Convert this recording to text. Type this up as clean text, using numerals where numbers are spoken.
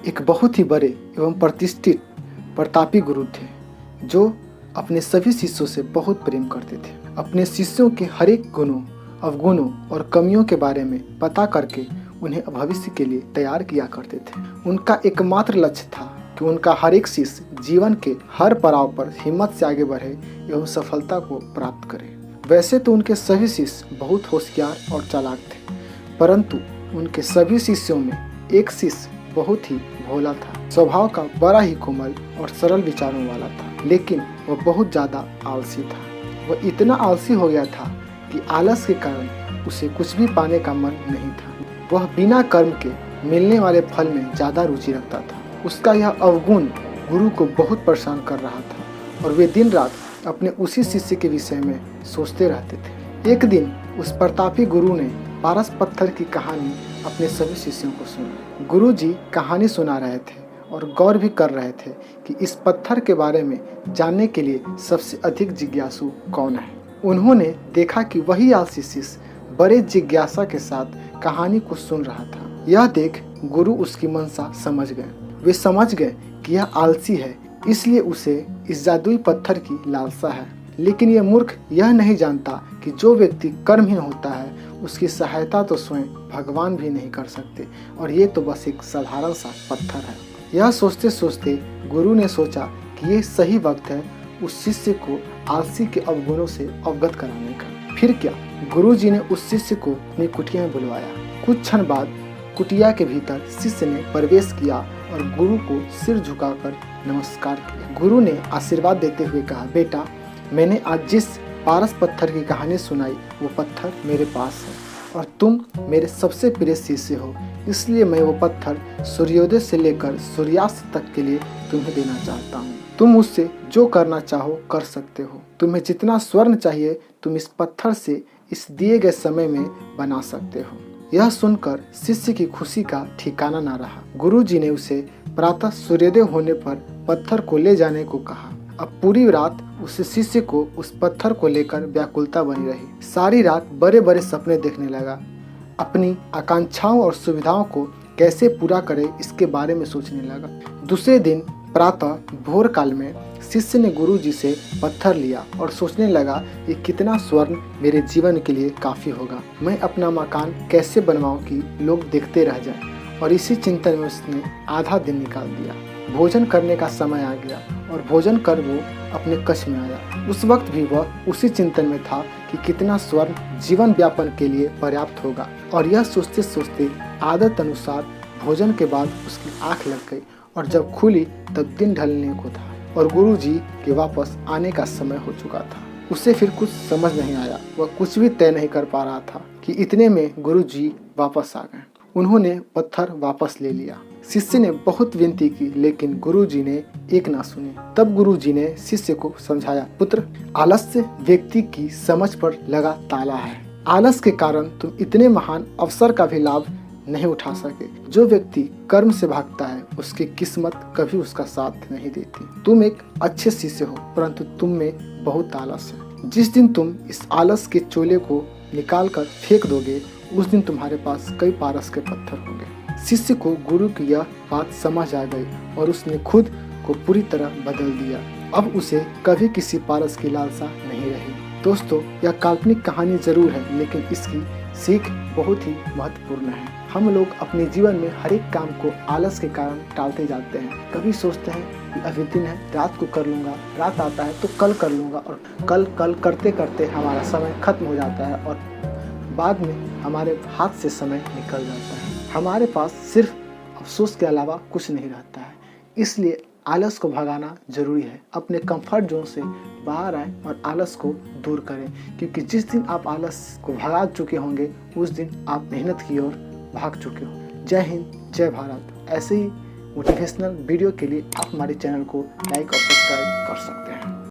एक बहुत ही बड़े एवं प्रतिष्ठित प्रतापी गुरु थे जो अपने सभी शिष्यों से बहुत प्रेम करते थे। अपने शिष्यों के हर एक गुणों, अवगुणों और कमियों के बारे में पता करके उन्हें भविष्य के लिए तैयार किया करते थे। उनका एकमात्र लक्ष्य था कि उनका हर एक शिष्य जीवन के हर पड़ाव पर हिम्मत से आगे बढ़े एवं सफलता को प्राप्त करे। वैसे तो उनके सभी शिष्य बहुत होशियार और चालाक थे, परंतु उनके सभी शिष्यों में एक शिष्य बहुत ही भोला था। स्वभाव का बड़ा ही कोमल और सरल विचारों वाला था, लेकिन वह बहुत ज़्यादा आलसी था। वह इतना आलसी हो गया था कि आलस के कारण उसे कुछ भी पाने का मन नहीं था। वह बिना कर्म के मिलने वाले फल में ज़्यादा रुचि रखता था। उसका यह अवगुण गुरु को बहुत परेशान कर रहा था और वे दिन रात अपने उसी शिष्य के विषय में सोचते रहते थे। एक दिन उस प्रतापी गुरु ने पारस पत्थर की कहानी अपने सभी शिष्यों को सुनाई। गुरु जी कहानी सुना रहे थे और गौर भी कर रहे थे कि इस पत्थर के बारे में जानने के लिए सबसे अधिक जिज्ञासु कौन है। उन्होंने देखा कि वही आलसी शिष्य बड़े जिज्ञासा के साथ कहानी को सुन रहा था। यह देख गुरु उसकी मंशा समझ गए। वे समझ गए कि यह आलसी है, इसलिए उसे इस जादुई पत्थर की लालसा है। लेकिन यह मूर्ख यह नहीं जानता कि जो व्यक्ति कर्महीन होता है उसकी सहायता तो स्वयं भगवान भी नहीं कर सकते, और ये तो बस एक साधारण सा पत्थर है। यह सोचते सोचते गुरु ने सोचा कि ये सही वक्त है उस शिष्य को आलसी के अवगुणों से अवगत कराने का। फिर क्या, गुरु जी ने उस शिष्य को अपनी कुटिया में बुलवाया। कुछ क्षण बाद कुटिया के भीतर शिष्य ने प्रवेश किया और गुरु को सिर झुकाकर नमस्कार किया। गुरु ने आशीर्वाद देते हुए कहा, बेटा, मैंने आज जिस पारस पत्थर की कहानी सुनाई वो पत्थर मेरे पास है और तुम मेरे सबसे प्रिय शिष्य हो, इसलिए मैं वो पत्थर सूर्योदय से लेकर सूर्यास्त तक के लिए तुम्हें देना चाहता हूँ। तुम मुझसे जो करना चाहो कर सकते हो। तुम्हें जितना स्वर्ण चाहिए तुम इस पत्थर से इस दिए गए समय में बना सकते हो। यह सुनकर शिष्य की खुशी का ठिकाना न रहा। गुरु जी ने उसे प्रातः सूर्योदय होने पर पत्थर को ले जाने को कहा। अब पूरी रात उस शिष्य को उस पत्थर को लेकर व्याकुलता बनी रही। सारी रात बड़े बड़े सपने देखने लगा। अपनी आकांक्षाओं और सुविधाओं को कैसे पूरा करे इसके बारे में सोचने लगा। दूसरे दिन प्रातः भोर काल में शिष्य ने गुरु जी से पत्थर लिया और सोचने लगा कि कितना स्वर्ण मेरे जीवन के लिए काफ़ी होगा। मैं अपना मकान कैसे बनवाऊं कि लोग देखते रह जाएं। और इसी चिंतन में उसने आधा दिन निकाल दिया। भोजन करने का समय आ गया और भोजन कर वो अपने कक्ष में आया। उस वक्त भी वह उसी चिंतन में था कि कितना स्वर्ण जीवन व्यापन के लिए पर्याप्त होगा। और यह सोचते सोचते आदत अनुसार भोजन के बाद उसकी आंख लग गई और जब खुली तब दिन ढलने को था और गुरु जी के वापस आने का समय हो चुका था। उसे फिर कुछ समझ नहीं आया। वह कुछ भी तय नहीं कर पा रहा था कि इतने में गुरु जी वापस आ गए। उन्होंने पत्थर वापस ले लिया। शिष्य ने बहुत विनती की, लेकिन गुरु जी ने एक ना सुनी। तब गुरु जी ने शिष्य को समझाया, पुत्र, आलस्य व्यक्ति की समझ पर लगा ताला है। आलस के कारण तुम इतने महान अवसर का भी लाभ नहीं उठा सके। जो व्यक्ति कर्म से भागता है उसकी किस्मत कभी उसका साथ नहीं देती। तुम एक अच्छे शिष्य हो, परंतु तुम में बहुत आलस है। जिस दिन तुम इस आलस के चोले को निकाल कर फेंक दोगे उस दिन तुम्हारे पास कई पारस के पत्थर होंगे। शिष्य को गुरु की यह बात समझ आ गई और उसने खुद को पूरी तरह बदल दिया। अब उसे कभी किसी पारस की लालसा नहीं रही। दोस्तों, यह काल्पनिक कहानी जरूर है, लेकिन इसकी सीख बहुत ही महत्वपूर्ण है। हम लोग अपने जीवन में हर एक काम को आलस के कारण टालते जाते हैं। कभी सोचते हैं कि अभी दिन है, रात को कर लूँगा, रात आता है तो कल कर लूँगा, और कल करते करते हमारा समय खत्म हो जाता है और बाद में हमारे हाथ से समय निकल जाता है। हमारे पास सिर्फ अफसोस के अलावा कुछ नहीं रहता है। इसलिए आलस को भगाना जरूरी है। अपने कंफर्ट जोन से बाहर आएं और आलस को दूर करें, क्योंकि जिस दिन आप आलस को भगा चुके होंगे उस दिन आप मेहनत की ओर भाग चुके हो। जय हिंद, जय भारत। ऐसे ही मोटिवेशनल वीडियो के लिए आप हमारे चैनल को लाइक और सब्सक्राइब कर सकते हैं।